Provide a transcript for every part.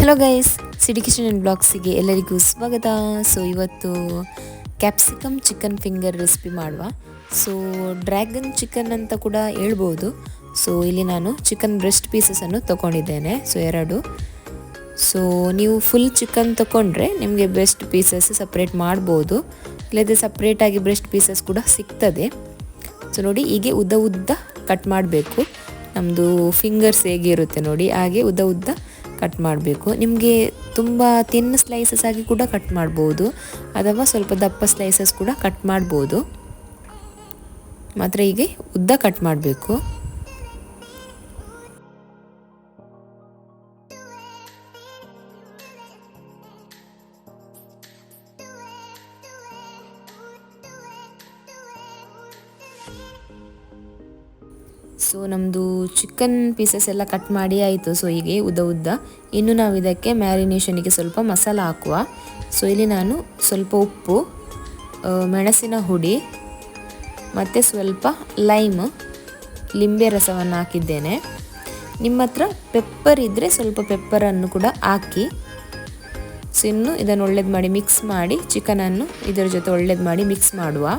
Hello guys, CD kitchen and ಬ್ಲಾಗ್ಸಿಗೆ ಎಲ್ಲರಿಗೂ ಸ್ವಾಗತ. ಸೊ ಇವತ್ತು ಕ್ಯಾಪ್ಸಿಕಮ್ ಚಿಕನ್ ಫಿಂಗರ್ ರೆಸಿಪಿ ಮಾಡುವ. ಸೊ ಡ್ರ್ಯಾಗನ್ ಚಿಕನ್ ಅಂತ ಕೂಡ ಹೇಳ್ಬೋದು. ಸೊ ಇಲ್ಲಿ ನಾನು ಚಿಕನ್ ಬ್ರೆಸ್ಟ್ ಪೀಸಸನ್ನು ತೊಗೊಂಡಿದ್ದೇನೆ. ಸೊ 2. ಸೊ ನೀವು ಫುಲ್ ಚಿಕನ್ ತೊಗೊಂಡ್ರೆ ನಿಮಗೆ ಬ್ರೆಸ್ಟ್ ಪೀಸಸ್ ಸಪ್ರೇಟ್ ಮಾಡ್ಬೋದು, ಇಲ್ಲದೆ ಸಪ್ರೇಟಾಗಿ ಬ್ರೆಸ್ಟ್ ಪೀಸಸ್ ಕೂಡ ಸಿಗ್ತದೆ. ಸೊ ನೋಡಿ, ಹೀಗೆ ಉದ್ದ ಉದ್ದ ಕಟ್ ಮಾಡಬೇಕು. ನಮ್ಮದು ಫಿಂಗರ್ಸ್ ಹೇಗೆ ಇರುತ್ತೆ ನೋಡಿ, ಹಾಗೆ ಉದ್ದ ಉದ್ದ ಕಟ್ ಮಾಡಬೇಕು. ನಿಮಗೆ ತುಂಬ ತಿನ್ ಸ್ಲೈಸಸ್ ಆಗಿ ಕೂಡ ಕಟ್ ಮಾಡ್ಬೋದು, ಅಥವಾ ಸ್ವಲ್ಪ ದಪ್ಪ ಸ್ಲೈಸಸ್ ಕೂಡ ಕಟ್ ಮಾಡ್ಬೋದು. ಮಾತ್ರ ಹೀಗೆ ಉದ್ದ ಕಟ್ ಮಾಡಬೇಕು. ಸೊ ನಮ್ಮದು ಚಿಕನ್ ಪೀಸಸ್ ಎಲ್ಲ ಕಟ್ ಮಾಡಿ ಆಯಿತು. ಸೊ ಹೀಗೆ ಉದ್ದ ಉದ್ದ. ಇನ್ನು ನಾವು ಇದಕ್ಕೆ ಮ್ಯಾರಿನೇಷನಿಗೆ ಸ್ವಲ್ಪ ಮಸಾಲ ಹಾಕುವ. ಸೊ ಇಲ್ಲಿ ನಾನು ಸ್ವಲ್ಪ ಉಪ್ಪು, ಮೆಣಸಿನ ಹುಡಿ ಮತ್ತು ಸ್ವಲ್ಪ ಲೈಮ್, ಲಿಂಬೆ ರಸವನ್ನು ಹಾಕಿದ್ದೇನೆ. ನಿಮ್ಮ ಹತ್ರ ಪೆಪ್ಪರ್ ಇದ್ದರೆ ಸ್ವಲ್ಪ ಪೆಪ್ಪರನ್ನು ಕೂಡ ಹಾಕಿ. ಸೊ ಇನ್ನು ಇದನ್ನು ಒಳ್ಳೇದು ಮಾಡಿ ಮಿಕ್ಸ್ ಮಾಡಿ, ಚಿಕನನ್ನು ಇದರ ಜೊತೆ ಒಳ್ಳೇದು ಮಾಡಿ ಮಿಕ್ಸ್ ಮಾಡುವ.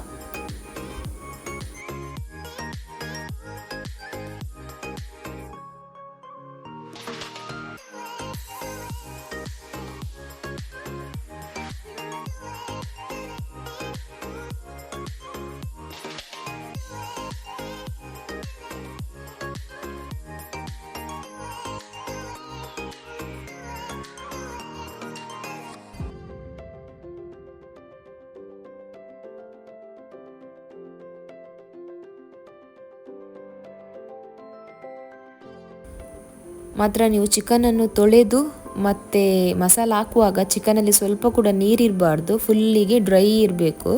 ಮಾತ್ರ ನೀವು ಚಿಕನನ್ನು ತೊಳೆದು ಮತ್ತು ಮಸಾಲ ಹಾಕುವಾಗ ಚಿಕನಲ್ಲಿ ಸ್ವಲ್ಪ ಕೂಡ ನೀರಿರಬಾರ್ದು, ಫುಲ್ಲಿಗೆ ಡ್ರೈ ಇರಬೇಕು.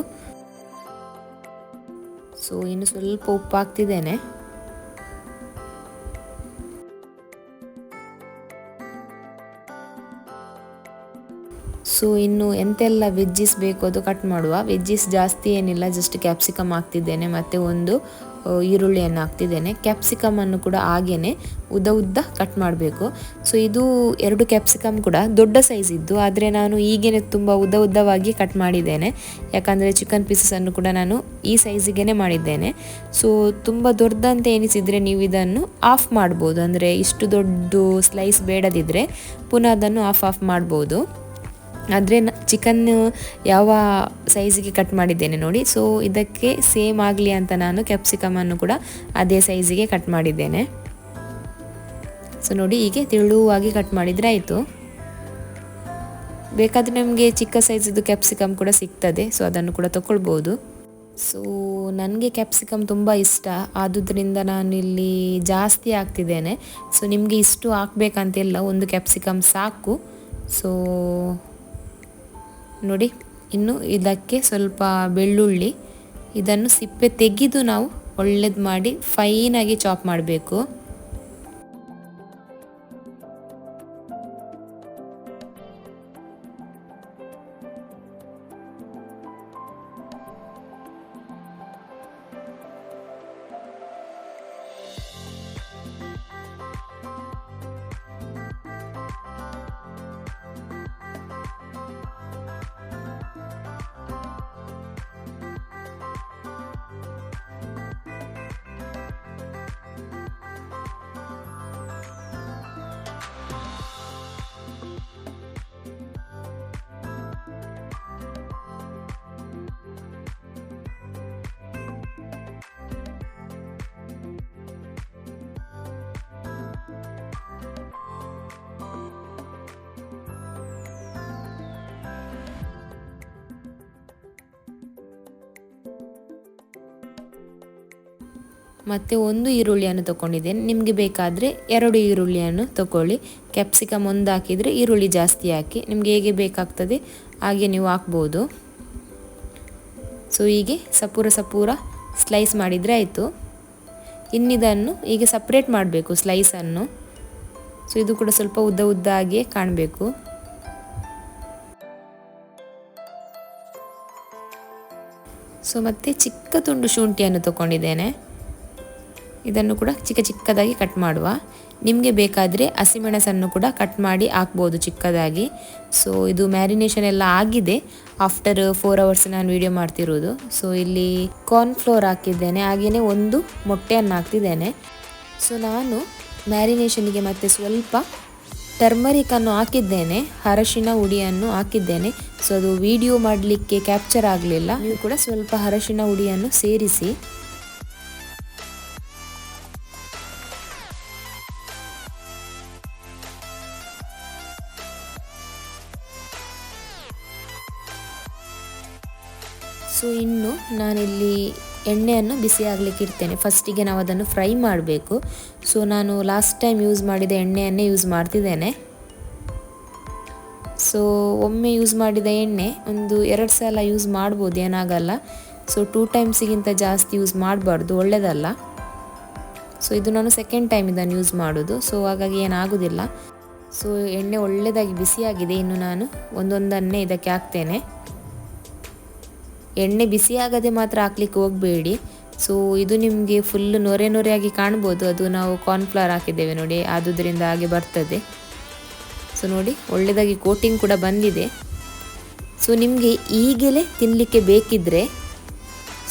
ಸೊ ಇನ್ನು ಸ್ವಲ್ಪ ಉಪ್ಪು ಹಾಕ್ತಿದ್ದೇನೆ. ಸೊ ಇನ್ನು ಎಂತೆಲ್ಲ ವೆಜ್ಜೀಸ್ ಬೇಕು ಅದು ಕಟ್ ಮಾಡುವ. ವೆಜ್ಜೀಸ್ ಜಾಸ್ತಿ ಏನಿಲ್ಲ, ಜಸ್ಟ್ ಕ್ಯಾಪ್ಸಿಕಮ್ ಹಾಕ್ತಿದ್ದೇನೆ ಮತ್ತು ಒಂದು ಈರುಳ್ಳಿಯನ್ನು ಹಾಕ್ತಿದ್ದೇನೆ. ಕ್ಯಾಪ್ಸಿಕಮನ್ನು ಕೂಡ ಹಾಗೇ ಉದ್ದ ಉದ್ದ ಕಟ್ ಮಾಡಬೇಕು. ಸೊ ಇದು 2 ಕ್ಯಾಪ್ಸಿಕಮ್ ಕೂಡ ದೊಡ್ಡ ಸೈಜ್ ಇದ್ದು, ಆದರೆ ನಾನು ಈಗೇನೆ ತುಂಬ ಉದ್ದ ಉದ್ದವಾಗಿ ಕಟ್ ಮಾಡಿದ್ದೇನೆ. ಯಾಕಂದರೆ ಚಿಕನ್ ಪೀಸಸನ್ನು ಕೂಡ ನಾನು ಈ ಸೈಜಿಗೆ ಮಾಡಿದ್ದೇನೆ. ಸೊ ತುಂಬ ದೊಡ್ಡದಂತ ಎನಿಸಿದರೆ ನೀವು ಇದನ್ನು ಆಫ್ ಮಾಡ್ಬೋದು. ಅಂದರೆ ಇಷ್ಟು ದೊಡ್ಡ ಸ್ಲೈಸ್ ಬೇಡದಿದ್ದರೆ ಪುನಃ ಅದನ್ನು ಆಫ್ ಮಾಡ್ಬೋದು. ಆದರೆ ಚಿಕನ್ ಯಾವ ಸೈಜಿಗೆ ಕಟ್ ಮಾಡಿದ್ದೇನೆ ನೋಡಿ. ಸೊ ಇದಕ್ಕೆ ಸೇಮ್ ಆಗಲಿ ಅಂತ ನಾನು ಕ್ಯಾಪ್ಸಿಕಮನ್ನು ಕೂಡ ಅದೇ ಸೈಜಿಗೆ ಕಟ್ ಮಾಡಿದ್ದೇನೆ. ಸೊ ನೋಡಿ, ಹೀಗೆ ತೆಳುವಾಗಿ ಕಟ್ ಮಾಡಿದರೆ ಆಯಿತು. ಬೇಕಾದರೆ ನಮಗೆ ಚಿಕ್ಕ ಸೈಜಿದ್ದು ಕ್ಯಾಪ್ಸಿಕಮ್ ಕೂಡ ಸಿಗ್ತದೆ, ಸೊ ಅದನ್ನು ಕೂಡ ತಗೊಳ್ಬೋದು. ಸೊ ನನಗೆ ಕ್ಯಾಪ್ಸಿಕಮ್ ತುಂಬ ಇಷ್ಟ, ಆದುದರಿಂದ ನಾನು ಇಲ್ಲಿ ಜಾಸ್ತಿ ಹಾಕ್ತಿದ್ದೇನೆ. ಸೊ ನಿಮಗೆ ಇಷ್ಟು ಹಾಕಬೇಕಂತಿಲ್ಲ, ಒಂದು ಕ್ಯಾಪ್ಸಿಕಮ್ ಸಾಕು. ಸೊ ನೋಡಿ, ಇನ್ನು ಇದಕ್ಕೆ ಸ್ವಲ್ಪ ಬೆಳ್ಳುಳ್ಳಿ, ಇದನ್ನು ಸಿಪ್ಪೆ ತೆಗೆದು ನಾವು ಒಳ್ಳೇದು ಮಾಡಿ ಫೈನಾಗಿ ಚಾಪ್ ಮಾಡಬೇಕು. ಮತ್ತು ಒಂದು ಈರುಳ್ಳಿಯನ್ನು ತೊಗೊಂಡಿದ್ದೇನೆ. ನಿಮಗೆ ಬೇಕಾದರೆ 2 ಈರುಳ್ಳಿಯನ್ನು ತಗೊಳ್ಳಿ. ಕ್ಯಾಪ್ಸಿಕಮ್ ಒಂದು ಹಾಕಿದರೆ ಈರುಳ್ಳಿ ಜಾಸ್ತಿ ಹಾಕಿ, ನಿಮಗೆ ಹೇಗೆ ಬೇಕಾಗ್ತದೆ ಹಾಗೆ ನೀವು ಹಾಕ್ಬೋದು. ಸೊ ಹೀಗೆ ಸಪೂರ ಸ್ಲೈಸ್ ಮಾಡಿದರೆ ಆಯಿತು. ಇನ್ನಿದನ್ನು ಹೀಗೆ ಸಪ್ರೇಟ್ ಮಾಡಬೇಕು ಸ್ಲೈಸನ್ನು. ಸೊ ಇದು ಕೂಡ ಸ್ವಲ್ಪ ಉದ್ದ ಉದ್ದ ಆಗಿಯೇ ಕಾಣಬೇಕು. ಸೊ ಮತ್ತು ಚಿಕ್ಕ ತುಂಡು ಶುಂಠಿಯನ್ನು ತಗೊಂಡಿದ್ದೇನೆ. ಇದನ್ನು ಕೂಡ ಚಿಕ್ಕ ಚಿಕ್ಕದಾಗಿ ಕಟ್ ಮಾಡುವ. ನಿಮಗೆ ಬೇಕಾದರೆ ಹಸಿಮೆಣಸನ್ನು ಕೂಡ ಕಟ್ ಮಾಡಿ ಹಾಕ್ಬೋದು ಚಿಕ್ಕದಾಗಿ. ಸೊ ಇದು ಮ್ಯಾರಿನೇಷನ್ ಎಲ್ಲ ಆಗಿದೆ. ಆಫ್ಟರ್ 4 ಅವರ್ಸ್ ನಾನು ವಿಡಿಯೋ ಮಾಡ್ತಿರೋದು. ಸೊ ಇಲ್ಲಿ ಕಾರ್ನ್ಫ್ಲೋರ್ ಹಾಕಿದ್ದೇನೆ, ಹಾಗೆಯೇ ಒಂದು ಮೊಟ್ಟೆಯನ್ನು ಹಾಕ್ತಿದ್ದೇನೆ. ಸೊ ನಾನು ಮ್ಯಾರಿನೇಷನ್ಗೆ ಮತ್ತೆ ಸ್ವಲ್ಪ ಟರ್ಮರಿಕನ್ನು ಹಾಕಿದ್ದೇನೆ, ಅರಶಿನ ಹುಡಿಯನ್ನು ಹಾಕಿದ್ದೇನೆ. ಸೊ ಅದು ವಿಡಿಯೋ ಮಾಡಲಿಕ್ಕೆ ಕ್ಯಾಪ್ಚರ್ ಆಗಲಿಲ್ಲ. ನೀವು ಕೂಡ ಸ್ವಲ್ಪ ಅರಶಿನ ಹುಡಿಯನ್ನು ಸೇರಿಸಿ. ಸೊ ಇನ್ನು ನಾನಿಲ್ಲಿ ಎಣ್ಣೆಯನ್ನು ಬಿಸಿ ಆಗಲಿಕ್ಕೆ ಇಡ್ತೇನೆ. ಫಸ್ಟಿಗೆ ನಾವು ಅದನ್ನು ಫ್ರೈ ಮಾಡಬೇಕು. ಸೊ ನಾನು ಲಾಸ್ಟ್ ಟೈಮ್ ಯೂಸ್ ಮಾಡಿದ ಎಣ್ಣೆಯನ್ನೇ ಯೂಸ್ ಮಾಡ್ತಿದ್ದೇನೆ. ಸೊ ಒಮ್ಮೆ ಯೂಸ್ ಮಾಡಿದ ಎಣ್ಣೆ ಒಂದು 2 ಸಲ ಯೂಸ್ ಮಾಡ್ಬೋದು, ಏನಾಗಲ್ಲ. ಸೊ 2 ಟೈಮ್ಸಿಗಿಂತ ಜಾಸ್ತಿ ಯೂಸ್ ಮಾಡಬಾರ್ದು, ಒಳ್ಳೆಯದಲ್ಲ. ಸೊ ಇದು ನಾನು ಸೆಕೆಂಡ್ ಟೈಮ್ ಇದನ್ನು ಯೂಸ್ ಮಾಡೋದು, ಸೊ ಹಾಗಾಗಿ ಏನಾಗೋದಿಲ್ಲ. ಸೊ ಎಣ್ಣೆ ಒಳ್ಳೆಯದಾಗಿ ಬಿಸಿಯಾಗಿದೆ. ಇನ್ನು ನಾನು ಒಂದೊಂದನ್ನೇ ಇದಕ್ಕೆ ಹಾಕ್ತೇನೆ. ಎಣ್ಣೆ ಬಿಸಿಯಾಗದೆ ಮಾತ್ರ ಹಾಕ್ಲಿಕ್ಕೆ ಹೋಗಬೇಡಿ. ಸೊ ಇದು ನಿಮಗೆ ಫುಲ್ ನೊರೆ ನೊರೆಯಾಗಿ ಕಾಣ್ಬೋದು, ಅದು ನಾವು ಕಾರ್ನ್ಫ್ಲವರ್ ಹಾಕಿದ್ದೇವೆ ನೋಡಿ, ಆದುದರಿಂದ ಹಾಗೆ ಬರ್ತದೆ. ಸೊ ನೋಡಿ ಒಳ್ಳೆಯದಾಗಿ ಕೋಟಿಂಗ್ ಕೂಡ ಬಂದಿದೆ. ಸೊ ನಿಮಗೆ ಈಗಲೇ ತಿನ್ನಲಿಕ್ಕೆ ಬೇಕಿದ್ದರೆ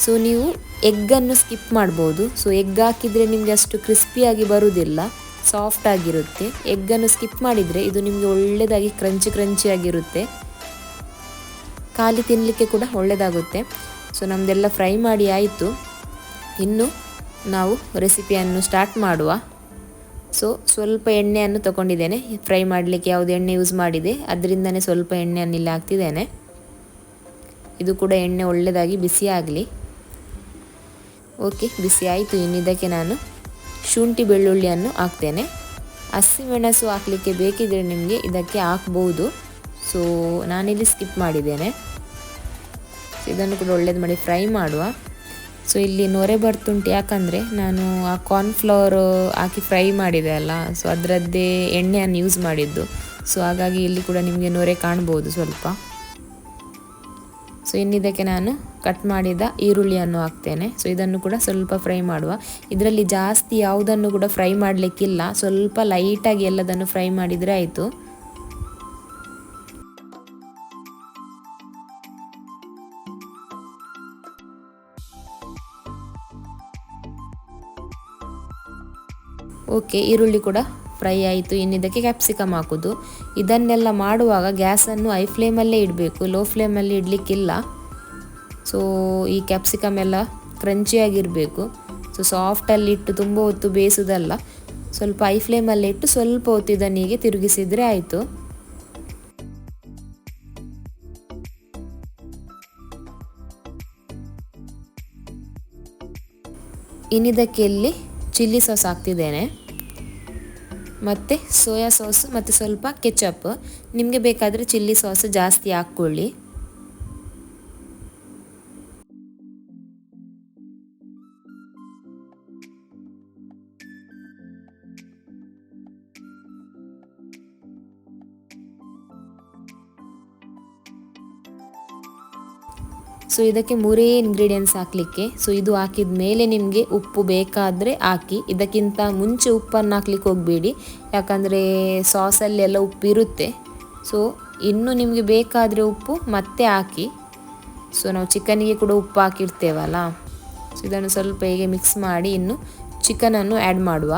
ಸೊ ನೀವು ಎಗ್ಗನ್ನು ಸ್ಕಿಪ್ ಮಾಡ್ಬೋದು. ಸೊ ಎಗ್ ಹಾಕಿದರೆ ನಿಮಗೆ ಅಷ್ಟು ಕ್ರಿಸ್ಪಿಯಾಗಿ ಬರುವುದಿಲ್ಲ, ಸಾಫ್ಟ್ ಆಗಿರುತ್ತೆ. ಎಗ್ಗನ್ನು ಸ್ಕಿಪ್ ಮಾಡಿದರೆ ಇದು ನಿಮಗೆ ಒಳ್ಳೆಯದಾಗಿ ಕ್ರಂಚಿಯಾಗಿರುತ್ತೆ, ಖಾಲಿ ತಿನ್ನಲಿಕ್ಕೆ ಕೂಡ ಒಳ್ಳೆಯದಾಗುತ್ತೆ. ಸೊ ನಮ್ಮದೆಲ್ಲ ಫ್ರೈ ಮಾಡಿ ಆಯಿತು. ಇನ್ನು ನಾವು ರೆಸಿಪಿಯನ್ನು ಸ್ಟಾರ್ಟ್ ಮಾಡುವ. ಸೊ ಸ್ವಲ್ಪ ಎಣ್ಣೆಯನ್ನು ತಗೊಂಡಿದ್ದೇನೆ, ಫ್ರೈ ಮಾಡಲಿಕ್ಕೆ ಯಾವುದು ಎಣ್ಣೆ ಯೂಸ್ ಮಾಡಿದೆ ಅದರಿಂದನೇ ಸ್ವಲ್ಪ ಎಣ್ಣೆಯನ್ನು ಇಲ್ಲಿ ಹಾಕ್ತಿದ್ದೇನೆ. ಇದು ಕೂಡ ಎಣ್ಣೆ ಒಳ್ಳೆಯದಾಗಿ ಬಿಸಿ ಆಗಲಿ. ಓಕೆ, ಬಿಸಿ ಆಯಿತು. ಇನ್ನು ಇದಕ್ಕೆ ನಾನು ಶುಂಠಿ ಬೆಳ್ಳುಳ್ಳಿಯನ್ನು ಹಾಕ್ತೇನೆ. ಹಸಿಮೆಣಸು ಹಾಕಲಿಕ್ಕೆ ಬೇಕಿದ್ದರೆ ನಿಮಗೆ ಇದಕ್ಕೆ ಹಾಕ್ಬೋದು. ಸೊ ನಾನಿಲ್ಲಿ ಸ್ಕಿಪ್ ಮಾಡಿದ್ದೇನೆ. ಇದನ್ನು ಕೂಡ ಒಳ್ಳೇದು ಮಾಡಿ ಫ್ರೈ ಮಾಡುವ. ಸೊ ಇಲ್ಲಿ ನೊರೆ ಬರ್ತುಂಟು, ಯಾಕಂದರೆ ನಾನು ಆ ಕಾರ್ನ್ಫ್ಲವರ್ ಹಾಕಿ ಫ್ರೈ ಮಾಡಿದೆ ಅಲ್ಲ, ಸೊ ಅದರದ್ದೇ ಎಣ್ಣೆಯನ್ನು ಯೂಸ್ ಮಾಡಿದ್ದು. ಸೊ ಹಾಗಾಗಿ ಇಲ್ಲಿ ಕೂಡ ನಿಮಗೆ ನೊರೆ ಕಾಣ್ಬೋದು ಸ್ವಲ್ಪ. ಸೊ ಇನ್ನಿದಕ್ಕೆ ನಾನು ಕಟ್ ಮಾಡಿದ ಈರುಳ್ಳಿಯನ್ನು ಹಾಕ್ತೇನೆ. ಸೊ ಇದನ್ನು ಕೂಡ ಸ್ವಲ್ಪ ಫ್ರೈ ಮಾಡುವ. ಇದರಲ್ಲಿ ಜಾಸ್ತಿ ಯಾವುದನ್ನು ಕೂಡ ಫ್ರೈ ಮಾಡಲಿಕ್ಕಿಲ್ಲ, ಸ್ವಲ್ಪ ಲೈಟಾಗಿ ಎಲ್ಲದನ್ನು ಫ್ರೈ ಮಾಡಿದರೆ ಆಯಿತು. ಓಕೆ, ಈರುಳ್ಳಿ ಕೂಡ ಫ್ರೈ ಆಯಿತು. ಇನ್ನಿದಕ್ಕೆ ಕ್ಯಾಪ್ಸಿಕಮ್ ಹಾಕೋದು. ಇದನ್ನೆಲ್ಲ ಮಾಡುವಾಗ ಗ್ಯಾಸನ್ನು ಹೈ ಫ್ಲೇಮಲ್ಲೇ ಇಡಬೇಕು, ಲೋ ಫ್ಲೇಮಲ್ಲಿ ಇಡಲಿಕ್ಕಿಲ್ಲ. ಸೊ ಈ ಕ್ಯಾಪ್ಸಿಕಮ್ ಎಲ್ಲ ಕ್ರಂಚಿಯಾಗಿರಬೇಕು. ಸೊ ಸಾಫ್ಟಲ್ಲಿ ಇಟ್ಟು ತುಂಬ ಹೊತ್ತು ಬೇಯಿಸೋದಲ್ಲ, ಸ್ವಲ್ಪ ಹೈ ಫ್ಲೇಮಲ್ಲಿ ಇಟ್ಟು ಸ್ವಲ್ಪ ಹೊತ್ತು ಇದನ್ನು ಹೀಗೆ ತಿರುಗಿಸಿದರೆ ಆಯಿತು. ಇನ್ನಿದಕ್ಕೆ ಇಲ್ಲಿ ಚಿಲ್ಲಿ ಸಾಸ್ ಹಾಕ್ತಿದ್ದೇನೆ, ಮತ್ತು ಸೋಯಾ ಸಾಸ್ ಮತ್ತು ಸ್ವಲ್ಪ ಕೆಚಪ್. ನಿಮಗೆ ಬೇಕಾದರೆ ಚಿಲ್ಲಿ ಸಾಸ್ ಜಾಸ್ತಿ ಹಾಕ್ಕೊಳ್ಳಿ. ಸೊ ಇದಕ್ಕೆ 3 ಇಂಗ್ರೀಡಿಯೆಂಟ್ಸ್ ಹಾಕಲಿಕ್ಕೆ. ಸೊ ಇದು ಹಾಕಿದ ಮೇಲೆ ನಿಮಗೆ ಉಪ್ಪು ಬೇಕಾದರೆ ಹಾಕಿ. ಇದಕ್ಕಿಂತ ಮುಂಚೆ ಉಪ್ಪನ್ನು ಹಾಕ್ಲಿಕ್ಕೆ ಹೋಗಬೇಡಿ, ಯಾಕಂದರೆ ಸಾಸಲ್ಲಿ ಎಲ್ಲ ಉಪ್ಪು ಇರುತ್ತೆ. ಸೊ ಇನ್ನು ನಿಮಗೆ ಬೇಕಾದರೆ ಉಪ್ಪು ಮತ್ತೆ ಹಾಕಿ. ಸೊ ನಾವು ಚಿಕನ್ನಿಗೆ ಕೂಡ ಉಪ್ಪು ಹಾಕಿರ್ತೇವಲ್ಲ. ಸೊ ಇದನ್ನು ಸ್ವಲ್ಪ ಹೀಗೆ ಮಿಕ್ಸ್ ಮಾಡಿ ಇನ್ನು ಚಿಕನನ್ನು ಆ್ಯಡ್ ಮಾಡುವ.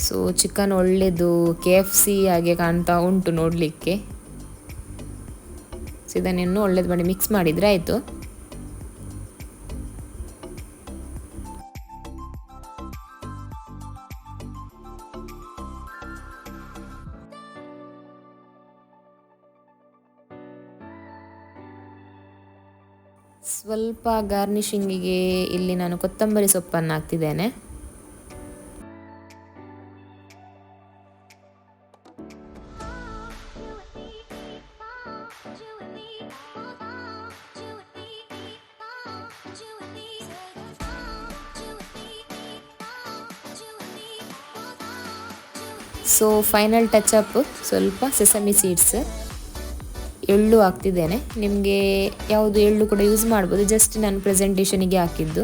ಸೊ ಚಿಕನ್ ಒಳ್ಳೆಯದು KFC ಹಾಗೆ ಕಾಣ್ತಾ ಉಂಟು ನೋಡಲಿಕ್ಕೆ. ಸೊ ಇದನ್ನಿನ್ನು ಒಳ್ಳೇದು ಮಾಡಿ ಮಿಕ್ಸ್ ಮಾಡಿದರೆ ಆಯಿತು. ಸ್ವಲ್ಪ ಗಾರ್ನಿಷಿಂಗಿಗೆ ಇಲ್ಲಿ ನಾನು ಕೊತ್ತಂಬರಿ ಸೊಪ್ಪನ್ನು ಹಾಕ್ತಿದ್ದೇನೆ. ಸೊ ಫೈನಲ್ ಟಚಪ್ ಸ್ವಲ್ಪ ಸೆಸಮಿ ಸೀಡ್ಸ್, ಎಳ್ಳು ಹಾಕ್ತಿದ್ದೇನೆ. ನಿಮಗೆ ಯಾವುದು ಎಳ್ಳು ಕೂಡ ಯೂಸ್ ಮಾಡ್ಬೋದು, ಜಸ್ಟ್ ನಾನು ಪ್ರೆಸೆಂಟೇಷನಿಗೆ ಹಾಕಿದ್ದು.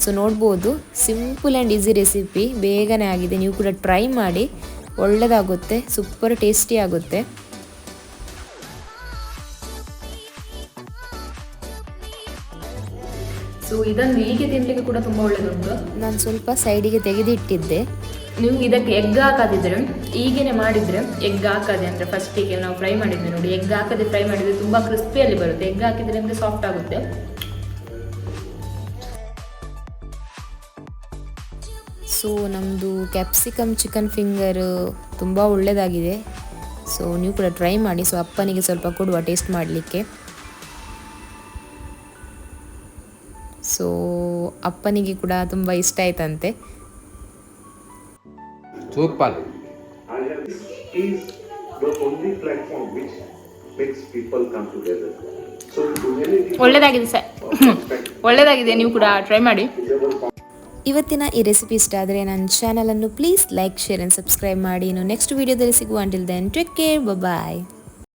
ಸೊ ನೋಡ್ಬೋದು, ಸಿಂಪಲ್ ಆ್ಯಂಡ್ ಈಸಿ ರೆಸಿಪಿ, ಬೇಗನೆ ಆಗಿದೆ. ನೀವು ಕೂಡ ಟ್ರೈ ಮಾಡಿ, ಒಳ್ಳೆಯದಾಗುತ್ತೆ, ಸೂಪರ್ ಟೇಸ್ಟಿ ಆಗುತ್ತೆ. ಸೊ ಇದನ್ನು ಹೀಗೆ ತಿನ್ನಲಿಕ್ಕೆ ಕೂಡ ತುಂಬ ಒಳ್ಳೆಯದುಂಟು. ನಾನು ಸ್ವಲ್ಪ ಸೈಡಿಗೆ ತೆಗೆದಿಟ್ಟಿದ್ದೆ. ನೀವು ಇದಕ್ಕೆ ಎಗ್ ಹಾಕದಿದ್ರೆ ಹೀಗೇನೆ ಮಾಡಿದರೆ, ಎಗ್ ಹಾಕದೆ ಅಂದರೆ ಫಸ್ಟಿಗೆ ನಾವು ಫ್ರೈ ಮಾಡಿದ್ವಿ ನೋಡಿ, ಎಗ್ ಹಾಕದೆ ಫ್ರೈ ಮಾಡಿದರೆ ತುಂಬ ಕ್ರಿಸ್ಪಿಯಲ್ಲಿ ಬರುತ್ತೆ. ಎಗ್ ಹಾಕಿದರೆ ಅಂದರೆ ಸಾಫ್ಟ್ ಆಗುತ್ತೆ. ಸೊ ನಮ್ಮದು ಕ್ಯಾಪ್ಸಿಕಮ್ ಚಿಕನ್ ಫಿಂಗರ್ ತುಂಬ ಒಳ್ಳೆಯದಾಗಿದೆ. ಸೊ ನೀವು ಕೂಡ ಟ್ರೈ ಮಾಡಿ. ಸೊ ಅಪ್ಪನಿಗೆ ಸ್ವಲ್ಪ ಕೊಡುವ ಟೇಸ್ಟ್ ಮಾಡಲಿಕ್ಕೆ. ಸೊ ಅಪ್ಪನಿಗೆ ಕೂಡ ತುಂಬ ಇಷ್ಟ ಆಯ್ತಂತೆ. ಸೂಪರ್. ಒಳ್ಳೆಯದಾಗಿದೆ ಸರ್, ಒಳ್ಳೆಯದಾಗಿದೆ. ನೀವು ಕೂಡ ಟ್ರೈ ಮಾಡಿ. ಇವತ್ತಿನ ಈ ರೆಸಿಪಿ ಇಷ್ಟ ಆದರೆ ನನ್ನ ಚಾನಲನ್ನು please like, share and subscribe ಮಾಡಿ. ಇನ್ನು ನೆಕ್ಸ್ಟ್ ವೀಡಿಯೋದಲ್ಲಿ ಸಿಗುವ. ಅಂಟಿಲ್ ದೆನ್ ಟೇಕ್ ಕೇರ್, ಬಾಯ್.